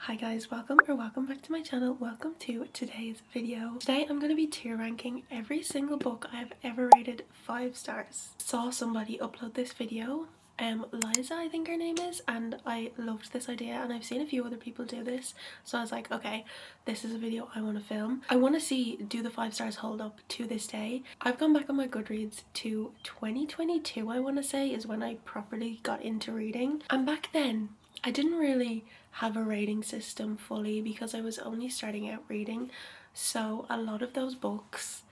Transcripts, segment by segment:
Hi guys, welcome back to my channel. Welcome to today's video. Today I'm going to be tier ranking every single book I have ever rated 5 stars. Saw somebody upload this video, Liza I think her name is, and I loved this idea and I've seen a few other people do this, so I was like, okay, this is a video I want to film. I want to see, do the 5 stars hold up to this day? I've gone back on my Goodreads to 2022, I want to say, is when I properly got into reading, and back then I didn't really have a rating system fully because I was only starting out reading, so a lot of those books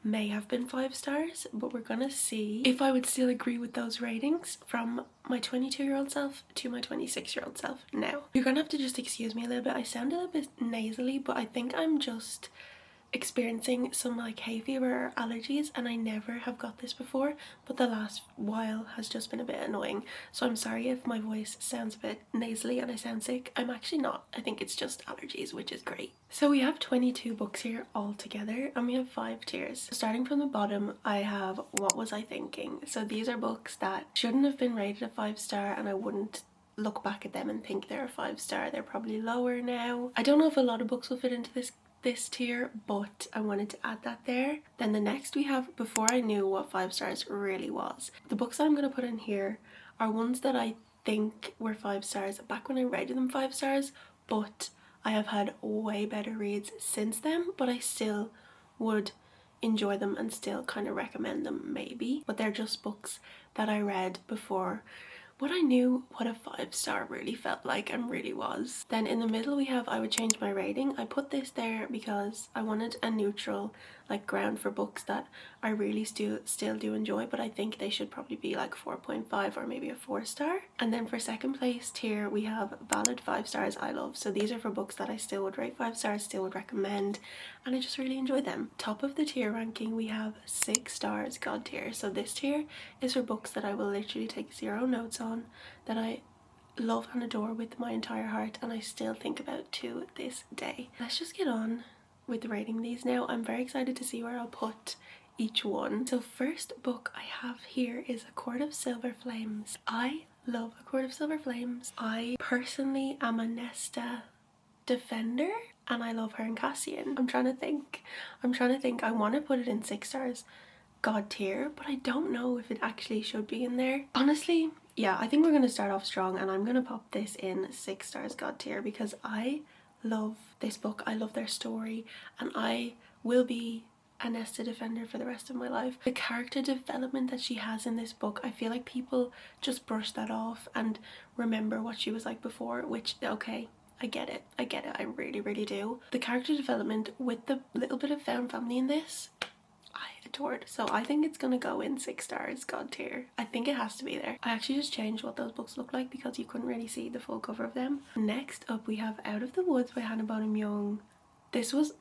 may have been 5 stars, but we're gonna see if I would still agree with those ratings from my 22-year-old self to my 26-year-old self now. You're gonna have to just excuse me a little bit. I sound a little bit nasally, but I think I'm just experiencing some like hay fever or allergies, and I never have got this before, but the last while has just been a bit annoying, so I'm sorry if my voice sounds a bit nasally and I sound sick. I'm actually not. I think it's just allergies, which is great. So we have 22 books here all together and we have 5 tiers. Starting from the bottom, I have What Was I Thinking? So these are books that shouldn't have been rated a 5 star, and I wouldn't look back at them and think they're a 5 star. They're probably lower now. I don't know if a lot of books will fit into this tier, but I wanted to add that there. Then the next we have Before I Knew What 5 stars really was. The books that I'm going to put in here are ones that I think were 5 stars back when I rated them 5 stars, but I have had way better reads since then, but I still would enjoy them and still kind of recommend them maybe, but they're just books that I read before what I knew what a 5 star really felt like and really was. Then in the middle we have I Would Change My Rating. I put this there because I wanted a neutral like ground for books that I really still do enjoy, but I think they should probably be like 4.5 or maybe a 4 star. And then for second place tier we have Valid 5 stars I love. So these are for books that I still would rate 5 stars, still would recommend, and I just really enjoy them. Top of the tier ranking we have 6 stars God tier. So this tier is for books that I will literally take 0 notes on, that I love and adore with my entire heart and I still think about to this day. Let's just get on with rating these now. I'm very excited to see where I'll put each one. So first book I have here is A Court of Silver Flames. I love A Court of Silver Flames. I personally am a Nesta defender and I love her and Cassian. I'm trying to think. I want to put it in 6 stars God tier, but I don't know if it actually should be in there. Honestly, yeah, I think we're going to start off strong and I'm going to pop this in 6 stars God tier because I love this book. I love their story and I will be a Nesta defender for the rest of my life. The character development that she has in this book, I feel like people just brush that off and remember what she was like before, which, okay, I get it, I really do. The character development with the little bit of found family in this, I adored. So I think it's gonna go in 6 stars God tier. I think it has to be there. I actually just changed what those books look like because you couldn't really see the full cover of them. Next up we have Out of the Woods by Hannah Bonham Young. This was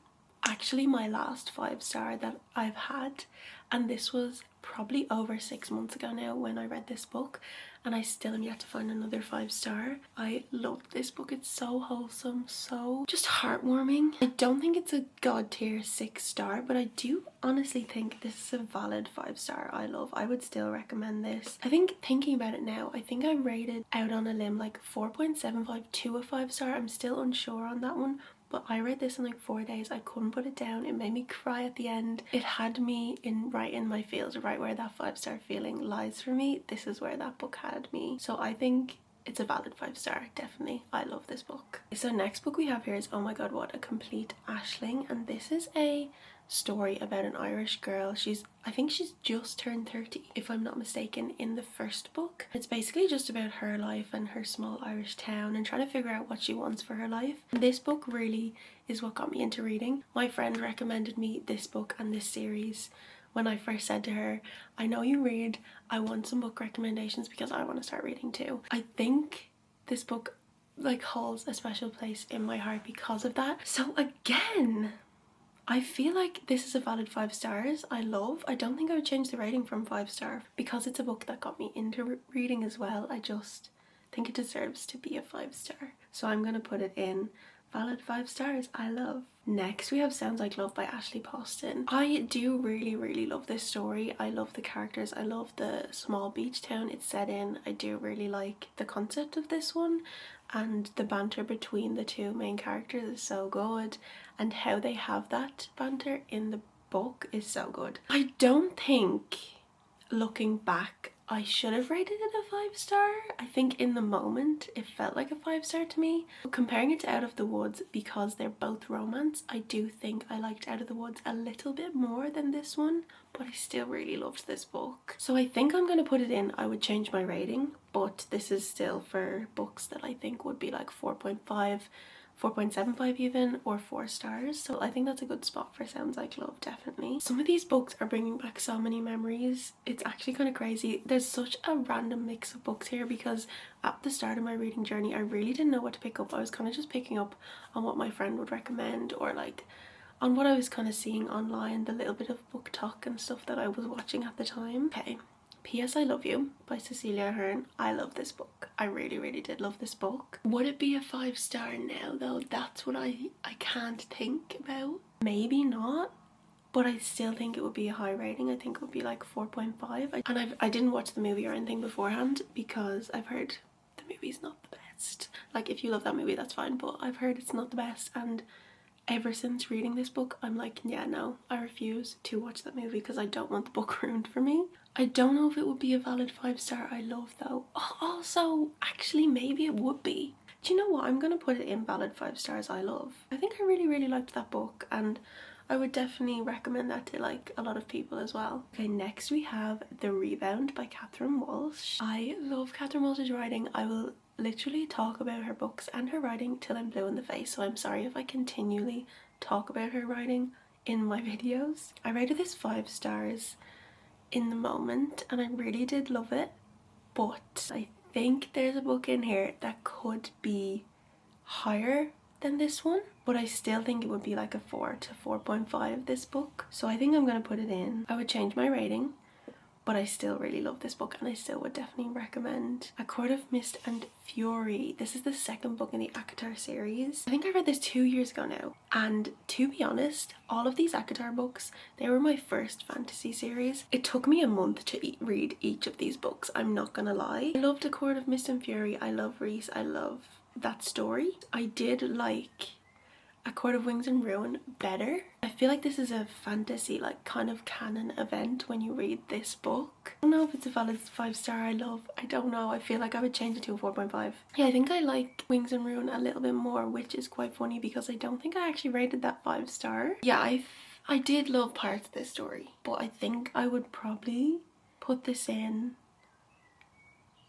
actually my last 5 star that I've had, and this was probably over 6 months ago now when I read this book, and I still am yet to find another 5 star. I loved this book. It's so wholesome, so just heartwarming. I don't think it's a God tier 6 star, but I do honestly think this is a valid 5 star I love. I would still recommend this. I think, thinking about it now, I think I rated Out on a Limb like 4.75 to a 5 star. I'm still unsure on that one, but I read this in like 4 days. I couldn't put it down. It made me cry at the end. It had me right in my feels, right where that 5 star feeling lies for me. This is where that book had me. So I think it's a valid 5 star, definitely. I love this book. So next book we have here is Oh My God, What a Complete Aisling, and this is a story about an Irish girl. I think she's just turned 30 if I'm not mistaken in the first book. It's basically just about her life and her small Irish town and trying to figure out what she wants for her life. And this book really is what got me into reading. My friend recommended me this book and this series when I first said to her, I know you read, I want some book recommendations because I want to start reading too. I think this book like holds a special place in my heart because of that. So again, I feel like this is a valid 5 stars. I don't think I would change the rating from 5 star because it's a book that got me into reading as well. I just think it deserves to be a 5 star. So I'm going to put it in valid 5 stars I love. Next we have Sounds Like Love by Ashley Poston. I do really love this story. I love the characters. I love the small beach town it's set in. I do really like the concept of this one. and the banter between the two main characters is so good, and how they have that banter in the book is so good. I don't think, looking back, I should have rated it a 5-star. I think in the moment it felt like a 5-star to me. But comparing it to Out of the Woods, because they're both romance, I do think I liked Out of the Woods a little bit more than this one, but I still really loved this book. So I think I'm going to put it in, I would change my rating, but this is still for books that I think would be like 4.5, 4.75 even, or 4 stars. So I think that's a good spot for Sounds Like Love, definitely. Some of these books are bringing back so many memories. It's actually kind of crazy. There's such a random mix of books here, because at the start of my reading journey I really didn't know what to pick up. I was kind of just picking up on what my friend would recommend, or like on what I was kind of seeing online, the little bit of book talk and stuff that I was watching at the time. Okay. P.S. I Love You by Cecilia Ahern. I love this book. I really did love this book. Would it be a 5-star now though? That's what I can't think about. Maybe not, but I still think it would be a high rating. I think it would be like 4.5. And I didn't watch the movie or anything beforehand, because I've heard the movie's not the best. Like, if you love that movie, that's fine, but I've heard it's not the best, and ever since reading this book I'm like, yeah, no, I refuse to watch that movie because I don't want the book ruined for me. I don't know if it would be a valid 5-star I love though. Also, actually maybe it would be. Do you know what? I'm gonna put it in valid 5 stars I love. I think I really liked that book, and I would definitely recommend that to like a lot of people as well. Okay, next we have The Rebound by Catherine Walsh. I love Catherine Walsh's writing. I will literally talk about her books and her writing till I'm blue in the face, so I'm sorry if I continually talk about her writing in my videos. I rated this 5 stars in the moment and I really did love it, but I think there's a book in here that could be higher than this one, but I still think it would be like a 4 to 4.5 this book, so I think I'm gonna put it in. I would change my rating, but I still really love this book and I still would definitely recommend A Court of Mist and Fury. This is the second book in the ACOTAR series. I think I read this 2 years ago now, and to be honest, all of these ACOTAR books, they were my first fantasy series. It took me a month to read each of these books, I'm not gonna lie. I loved A Court of Mist and Fury, I love Rhys, I love that story. I did like A Court of Wings and Ruin better. I feel like this is a fantasy, like kind of canon event when you read this book. I don't know if it's a valid 5-star I love. I don't know. I feel like I would change it to a 4.5. Yeah, I think I like Wings and Ruin a little bit more, which is quite funny because I don't think I actually rated that 5-star. Yeah, I did love parts of this story, but I think I would probably put this in.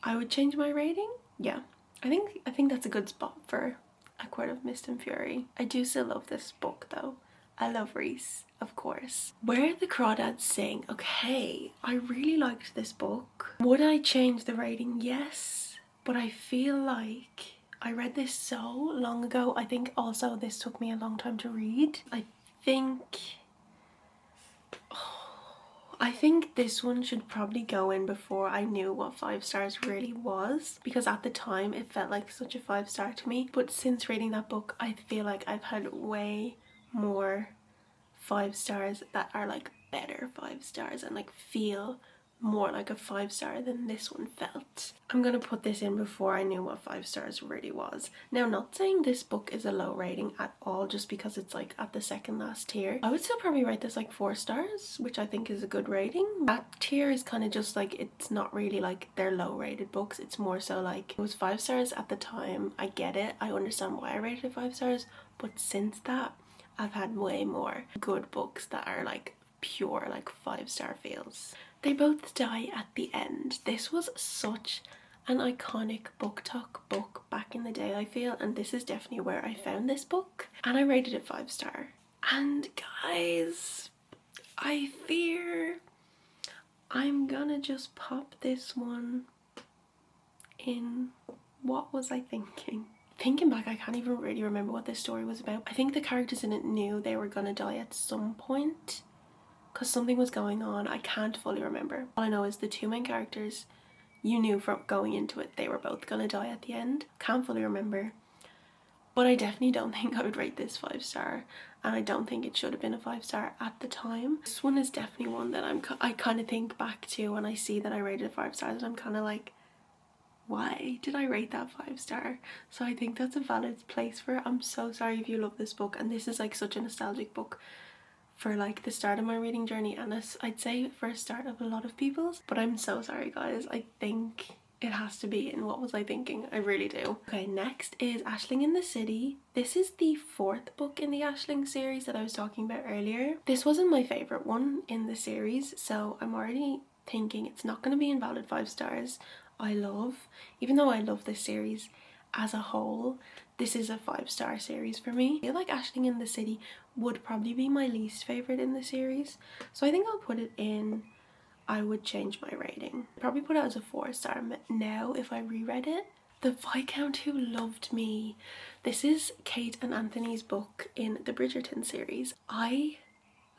I would change my rating. Yeah, I think that's a good spot for A Court of Mist and Fury. I do still love this book though. I love Rhys, of course. Where the Crawdads Sing. Okay, I really liked this book. Would I change the rating? Yes, but I feel like I read this so long ago. I think also this took me a long time to read. I think this one should probably go in before I knew what 5 stars really was, because at the time it felt like such a 5-star to me, but since reading that book I feel like I've had way more 5 stars that are like better 5 stars and like feel more like a 5-star than this one felt. I'm gonna put this in before I knew what 5 stars really was. Now, not saying this book is a low rating at all just because it's like at the second last tier. I would still probably rate this like 4 stars, which I think is a good rating. That tier is kind of just like, it's not really like they're low rated books, it's more so like it was 5 stars at the time. I get it, I understand why I rated it 5 stars, but since that I've had way more good books that are like pure like 5-star feels. They Both Die at the End. This was such an iconic book talk book back in the day, I feel, and this is definitely where I found this book, and I rated it 5-star. And guys, I fear I'm gonna just pop this one in. What was I thinking? Thinking back, I can't even really remember what this story was about. I think the characters in it knew they were gonna die at some point because something was going on. I can't fully remember. All I know is the 2 main characters, you knew from going into it they were both gonna die at the end. Can't fully remember, but I definitely don't think I would rate this 5-star, and I don't think it should have been a 5-star at the time. This one is definitely one that I kind of think back to when I see that I rated it 5 stars and I'm kind of like, why did I rate that 5-star? So I think that's a valid place for it. I'm so sorry if you love this book, and this is like such a nostalgic book for like the start of my reading journey, and I'd say for a start of a lot of people's, but I'm so sorry guys. I think it has to be in What Was I Thinking? I really do. Okay, next is Aisling in the City. This is the 4th book in the Aisling series that I was talking about earlier. This wasn't my favourite one in the series, so I'm already thinking it's not going to be invalid 5 stars. Even though I love this series as a whole, this is a 5-star series for me. I feel like Aisling in the City would probably be my least favourite in the series, so I think I'll put it in I would change my rating. Probably put it as a 4-star now if I reread it. The Viscount Who Loved Me. This is Kate and Anthony's book in the Bridgerton series. I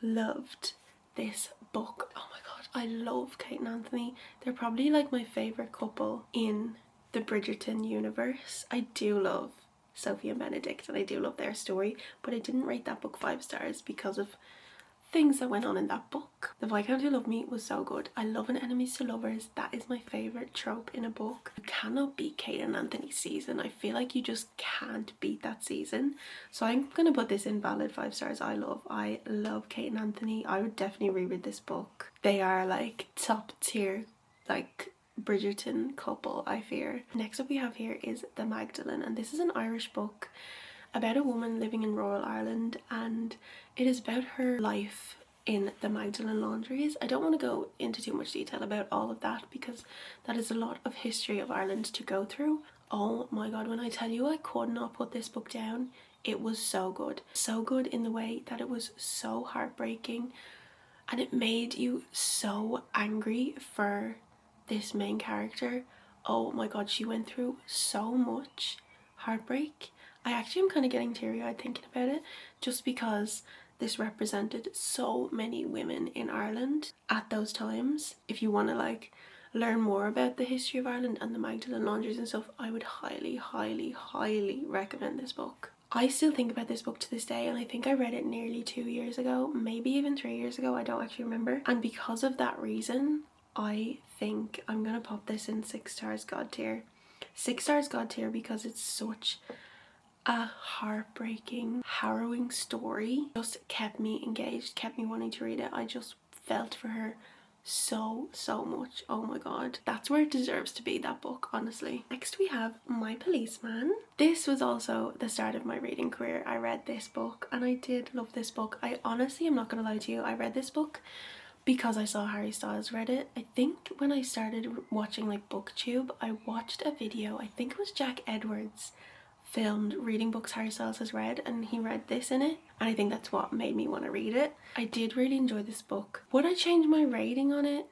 loved this book. Oh my god, I love Kate and Anthony. They're probably like my favourite couple in the Bridgerton universe. I do love Sophie and Benedict and I do love their story, but I didn't rate that book 5 stars because of things that went on in that book. The Viscount Who Loved Me was so good. I love an enemies to lovers. That is my favourite trope in a book. You cannot beat Kate and Anthony's season. I feel like you just can't beat that season. So I'm gonna put this in valid 5 stars. I love Kate and Anthony. I would definitely reread this book. They are like top tier, like Bridgerton couple, I fear. Next up we have here is The Magdalene, and this is an Irish book about a woman living in rural Ireland, and it is about her life in the Magdalene laundries. I don't want to go into too much detail about all of that because that is a lot of history of Ireland to go through. Oh my god, when I tell you I could not put this book down, it was so good. So good in the way that it was so heartbreaking and it made you so angry for this main character. Oh my god, she went through so much heartbreak. I actually am kind of getting teary-eyed thinking about it, just because this represented so many women in Ireland at those times. If you want to like learn more about the history of Ireland and the Magdalene laundries and stuff, I would highly, highly, highly recommend this book. I still think about this book to this day, and I think I read it nearly 2 years ago, maybe even 3 years ago, I don't actually remember. And because of that reason, I think I'm gonna pop this in 6 stars God tier. 6 stars God tier because it's such a heartbreaking, harrowing story. Just kept me engaged, kept me wanting to read it. I just felt for her so much. Oh my god, that's where it deserves to be, that book, honestly. Next we have My Policeman. This was also the start of my reading career. I read this book and I did love this book. I honestly am not gonna lie to you, I read this book because I saw Harry Styles read it. I think when I started watching like Booktube, I watched a video, I think it was Jack Edwards filmed reading books Harry Styles has read, and he read this in it, and I think that's what made me want to read it. I did really enjoy this book. Would I change my rating on it?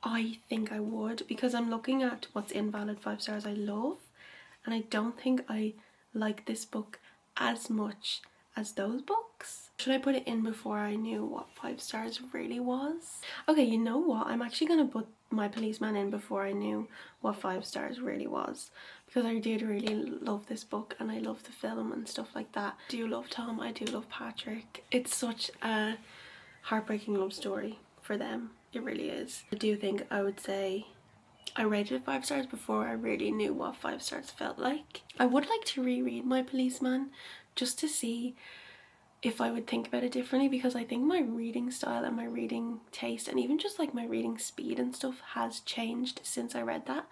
I think I would, because I'm looking at what's invalid 5 stars I love, and I don't think I like this book as much as those books. Should I put it in before I knew what 5 stars really was? Okay, you know what? I'm actually gonna put My Policeman in before I knew what 5 stars really was, because I did really love this book and I love the film and stuff like that. I do love Tom, I do love Patrick. It's such a heartbreaking love story for them. It really is. I do think I would say I rated it 5 stars before I really knew what 5 stars felt like. I would like to reread My Policeman just to see if I would think about it differently, because I think my reading style and my reading taste and even just like my reading speed and stuff has changed since I read that,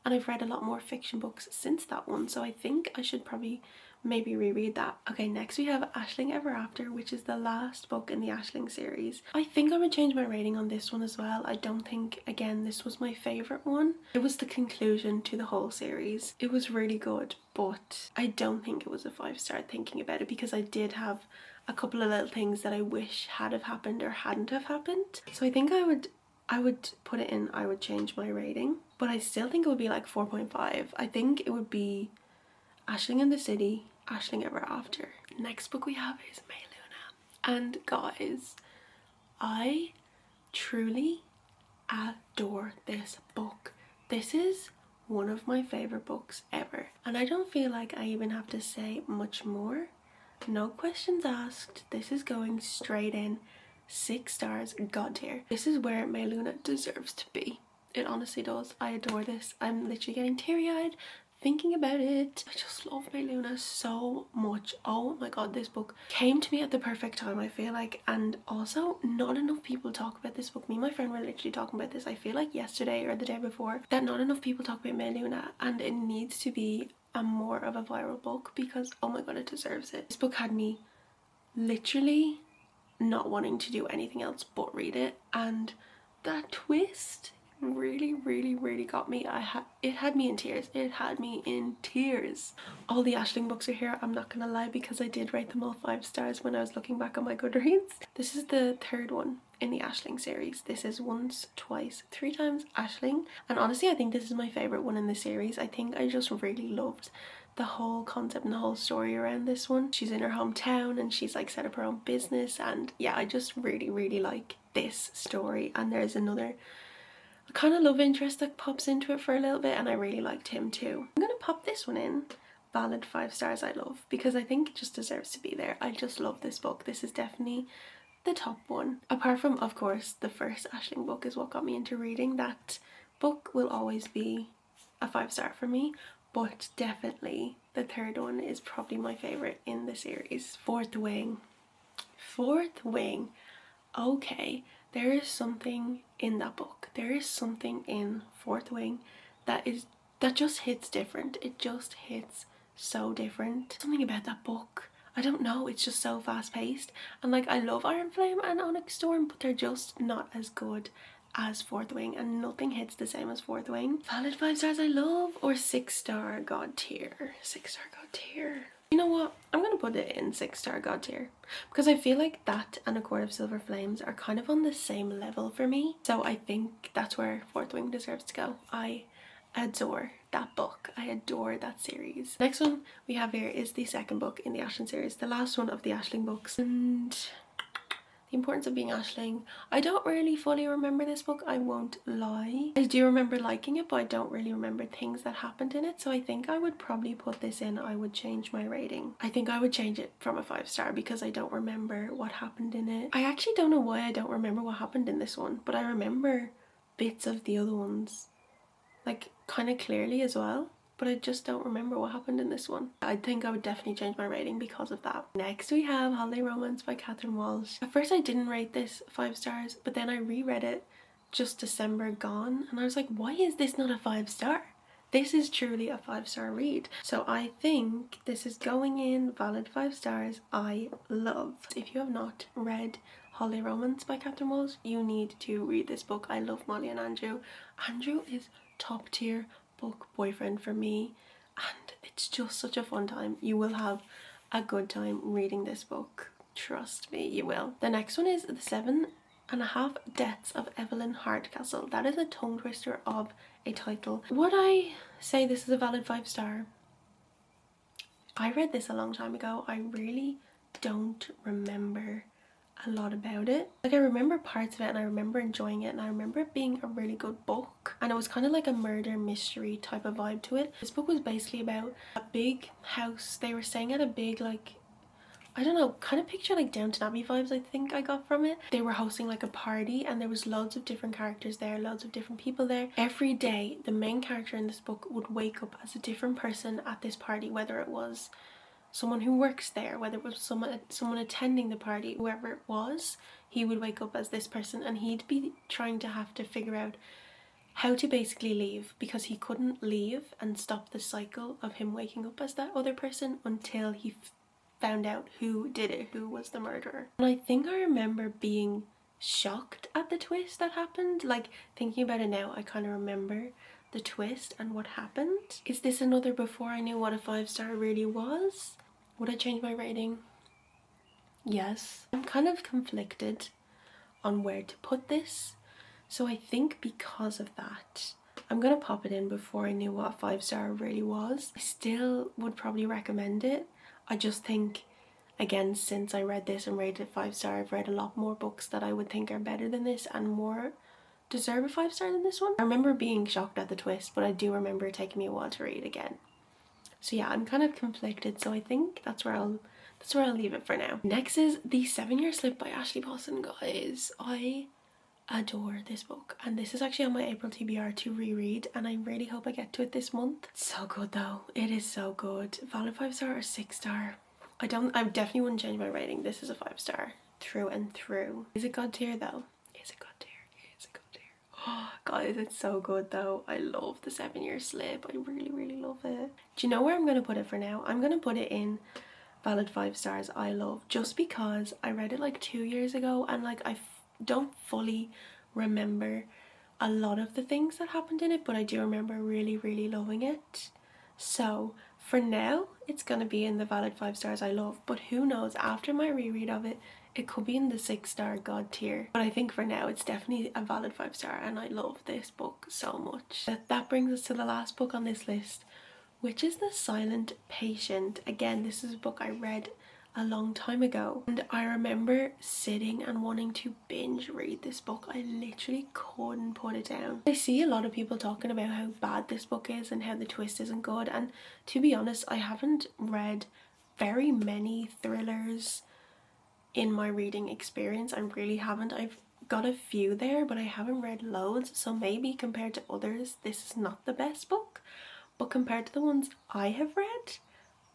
and I've read a lot more fiction books since that one, so I think I should probably maybe reread that. Okay, next we have Aisling Ever After, which is the last book in the Aisling series. I think I would change my rating on this one as well. I don't think, again, this was my favourite one. It was the conclusion to the whole series. It was really good, but I don't think it was a 5 star thinking about it, because I did have a couple of little things that I wish had have happened or hadn't have happened. So I think I would put it in I would change my rating, but I still think it would be like 4.5. I think it would be Aisling in the City, Aisling Ever After. Next book we have is May Luna. And guys, I truly adore this book. This is one of my favourite books ever, and I don't feel like I even have to say much more. No questions asked. This is going straight in 6 stars God tier. This is where May Luna deserves to be. It honestly does. I adore this. I'm literally getting teary-eyed thinking about it. I just love My Luna so much. Oh my god, this book came to me at the perfect time, I feel like. And also, not enough people talk about this book. Me and my friend were literally talking about this, I feel like yesterday or the day before, that not enough people talk about My Luna, and it needs to be a more of a viral book because oh my god, it deserves it. This book had me literally not wanting to do anything else but read it, and that twist really got me. It had me in tears. It had me in tears. All the Aisling books are here, I'm not gonna lie, because I did rate them all 5 stars when I was looking back on my Goodreads. This is the third one in the Aisling series. This is Once, Twice, 3 Times Aisling, and honestly I think this is my favourite one in the series. I think I just really loved the whole concept and the whole story around this one. She's in her hometown and she's like set up her own business, and yeah, I just really like this story. And there's another kind of love interest that pops into it for a little bit, and I really liked him too. I'm gonna pop this one in valid 5 stars I love, because I think it just deserves to be there. I just love this book. This is definitely the top one. Apart from, of course, the first Aisling book is what got me into reading. That book will always be a 5 star for me, but definitely the third one is probably my favourite in the series. Fourth Wing. Fourth Wing. Okay, there is something in that book. There is something in Fourth Wing that just hits different. It just hits so different. Something about that book, I don't know, it's just so fast paced. And like, I love Iron Flame and Onyx Storm, but they're just not as good as Fourth Wing, and nothing hits the same as Fourth Wing. Valid 5 stars I love, or 6 star god tier. 6 star god tier. You know what? I'm gonna put it in 6 star god tier, because I feel like that and A Court of Silver Flames are kind of on the same level for me. So I think that's where Fourth Wing deserves to go. I adore that book. I adore that series. Next one we have here is the second book in the Aisling series, the last one of the Aisling books. And The Importance of Being Aisling. I don't really fully remember this book, I won't lie. I do remember liking it, but I don't really remember things that happened in it, so I think I would probably put this in. I would change my rating. I think I would change it from a 5 star because I don't remember what happened in it. I actually don't know why I don't remember what happened in this one, but I remember bits of the other ones, like kind of clearly as well, but I just don't remember what happened in this one. I think I would definitely change my rating because of that. Next we have Holiday Romance by Catherine Walsh. At first I didn't rate this 5 stars, but then I reread it just December gone and I was like, why is this not a 5 star? This is truly a 5 star read. So I think this is going in valid 5 stars I love. If you have not read Holiday Romance by Catherine Walsh, you need to read this book. I love Molly and Andrew. Andrew is top tier book boyfriend for me, and it's just such a fun time. You will have a good time reading this book, trust me, you will. The next one is The 7.5 Deaths of Evelyn Hardcastle. That is a tongue twister of a title. Would I say this is a valid 5 star? I read this a long time ago. I really don't remember a lot about it. Like, I remember parts of it and I remember enjoying it and I remember it being a really good book, and it was kind of like a murder mystery type of vibe to it. This book was basically about a big house. They were staying at a big, like, I don't know, kind of picture like Downton Abbey vibes I think I got from it. They were hosting like a party and there was loads of different characters there, loads of different people there. Every day the main character in this book would wake up as a different person at this party, whether it was someone who works there, whether it was someone attending the party, whoever it was, he would wake up as this person and he'd be trying to have to figure out how to basically leave, because he couldn't leave and stop the cycle of him waking up as that other person until he found out who did it, who was the murderer. And I think I remember being shocked at the twist that happened. Like, thinking about it now, I kind of remember the twist and what happened. Is this another before I knew what a 5 star really was? Would I change my rating? Yes. I'm kind of conflicted on where to put this, so I think because of that I'm gonna pop it in before I knew what a 5 star really was. I still would probably recommend it. I just think, again, since I read this and rated it 5 star, I've read a lot more books that I would think are better than this and more deserve a 5 star than this one. I remember being shocked at the twist, but I do remember it taking me a while to read again. So yeah, I'm kind of conflicted, so I think that's where I'll leave it for now. Next is The 7 Year Slip by Ashley Poston, guys. I adore this book, and this is actually on my April TBR to reread, and I really hope I get to it this month. It's so good though. It is so good. Valid 5-star or 6-star? I definitely wouldn't change my rating. This is a 5-star through and through. Is it God tier though? Is it God tier? Is it God tier? Oh guys, it's so good though. I love the 7-year slip. I really love it. Do you know where I'm gonna put it for now? I'm gonna put it in valid 5 stars I love, just because I read it like 2 years ago, and like I don't fully remember a lot of the things that happened in it, but I do remember really loving it. So for now it's gonna be in the valid 5 stars I love, but who knows, after my reread of it, it could be in the 6-star God tier. But I think for now it's definitely a valid 5-star, and I love this book so much. That brings us to the last book on this list, which is The Silent Patient. Again, this is a book I read a long time ago, and I remember sitting and wanting to binge read this book. I literally couldn't put it down. I see a lot of people talking about how bad this book is and how the twist isn't good, and to be honest, I haven't read very many thrillers in my reading experience. I really haven't. I've got a few there, but I haven't read loads, so maybe compared to others this is not the best book, but compared to the ones I have read,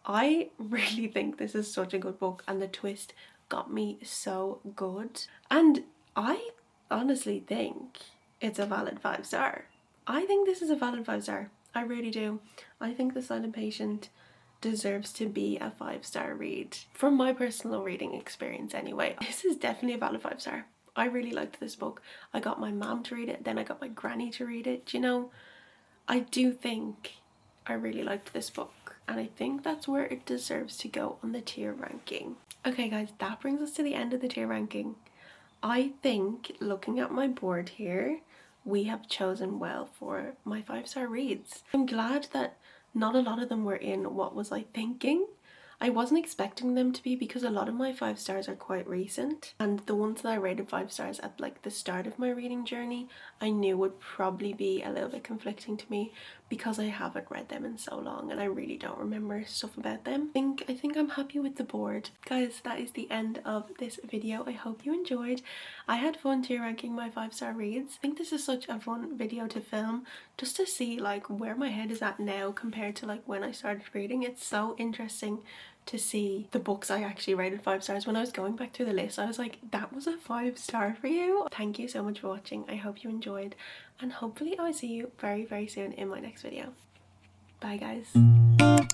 I really think this is such a good book, and the twist got me so good, and I honestly think it's a valid 5-star. I think this is a valid 5-star. I really do. I think The Silent Patient deserves to be a 5-star read. From my personal reading experience anyway, this is definitely a valid 5-star. I really liked this book. I got my mom to read it, then I got my granny to read it. You know, I do think I really liked this book, and I think that's where it deserves to go on the tier ranking. Okay guys, that brings us to the end of the tier ranking. I think, looking at my board here, we have chosen well for my 5-star reads. I'm glad that not a lot of them were in what was I thinking. I wasn't expecting them to be, because a lot of my 5 stars are quite recent, and the ones that I rated 5 stars at like the start of my reading journey I knew would probably be a little bit conflicting to me, because I haven't read them in so long and I really don't remember stuff about them. I think I'm happy with the board. Guys, that is the end of this video. I hope you enjoyed. I had fun tier ranking my 5-star reads. I think this is such a fun video to film, just to see like where my head is at now compared to like when I started reading. It's so interesting to see the books I actually rated 5 stars. When I was going back through the list, I was like, that was a 5-star for you. Thank you so much for watching. I hope you enjoyed, and hopefully I'll see you very soon in my next video. Bye guys.